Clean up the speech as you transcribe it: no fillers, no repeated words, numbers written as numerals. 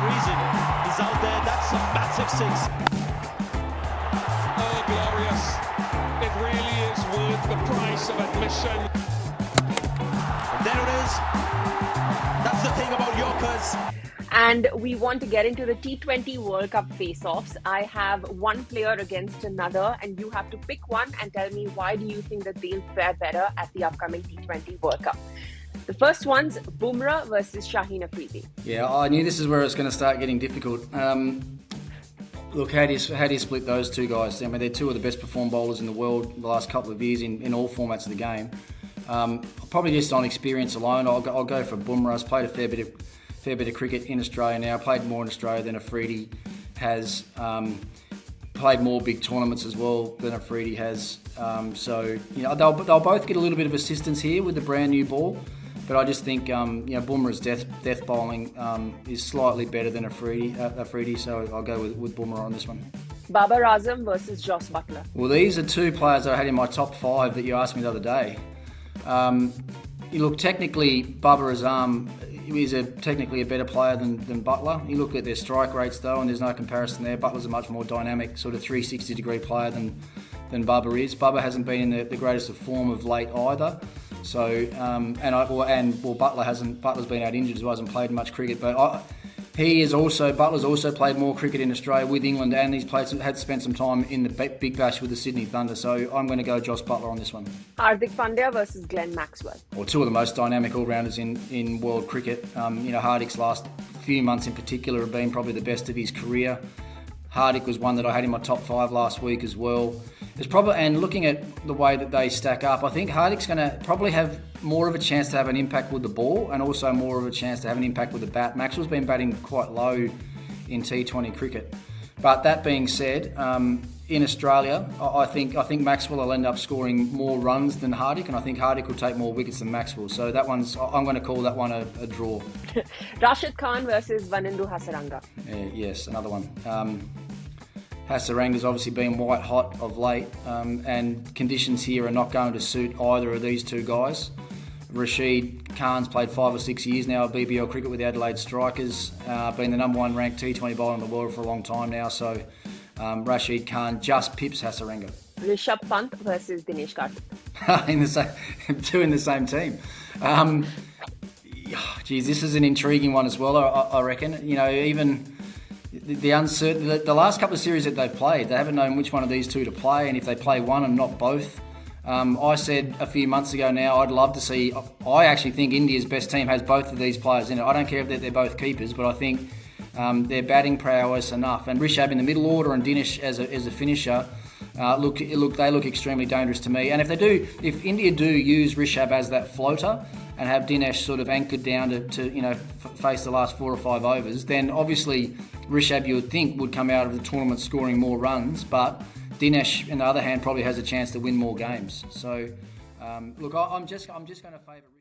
reason he's out there. That's a massive six. Oh, glorious. It really is worth the price of admission. And there it is. That's the thing about Yorkers. And we want to get into the T20 World Cup face-offs. I have one player against another, and you have to pick one and tell me why do you think that they'll fare better at the upcoming T20 World Cup. The first one's Bumrah versus Shaheen Afridi. Yeah, I knew this is where it's going to start getting difficult. Look, how do you split those two guys? I mean, they're two of the best performed bowlers in the world the last couple of years in all formats of the game. Probably just on experience alone, I'll go for Bumrah. He's played a fair bit of cricket in Australia now. Played more in Australia than Afridi has. Played more big tournaments as well than Afridi has. So you know they'll both get a little bit of assistance here with the brand new ball. But I just think Bumrah's death bowling is slightly better than Afridi, so I'll go with Bumrah on this one. Babar Azam versus Jos Buttler. Well, these are two players that I had in my top 5 that you asked me the other day. You look, technically, Babar Azam is technically a better player than Buttler. You look at their strike rates though, and there's no comparison there. Butler's a much more dynamic, sort of 360-degree player than Babar is. Babar hasn't been in the greatest of form of late either. So Butler's been out injured as well, hasn't played much cricket. But Butler's also played more cricket in Australia with England, and he's had spent some time in the Big Bash with the Sydney Thunder. So I'm going to go Jos Buttler on this one. Hardik Pandya versus Glenn Maxwell. Well, two of the most dynamic all-rounders in world cricket. Hardik's last few months in particular have been probably the best of his career. Hardik was one that I had in my top 5 last week as well. And looking at the way that they stack up, I think Hardik's going to probably have more of a chance to have an impact with the ball and also more of a chance to have an impact with the bat. Maxwell's been batting quite low in T20 cricket. But that being said, in Australia, I think Maxwell will end up scoring more runs than Hardik, and I think Hardik will take more wickets than Maxwell. So I'm going to call that one a draw. Rashid Khan versus Vanindu Hasaranga. Yes, another one. Hasaranga's obviously been white hot of late, and conditions here are not going to suit either of these two guys. Rashid Khan's played 5 or 6 years now at BBL cricket with the Adelaide Strikers, been the number 1 ranked T20 bowler in the world for a long time now, so Rashid Khan just pips Hasaranga. Rishabh Pant versus Dinesh Karthik. Two in the same team. This is an intriguing one as well, I reckon. Even the last couple of series that they've played, they haven't known which one of these two to play, and if they play one and not both. I said a few months ago now, I'd love to see. I actually think India's best team has both of these players in it. I don't care if they're both keepers, but I think their batting prowess enough. And Rishabh in the middle order and Dinesh as a finisher, they look extremely dangerous to me. And if India do use Rishabh as that floater and have Dinesh sort of anchored down to face the last 4 or 5 overs, then obviously Rishabh, you would think, would come out of the tournament scoring more runs, but Dinesh, on the other hand, probably has a chance to win more games. So, I'm just going to favour Rishabh.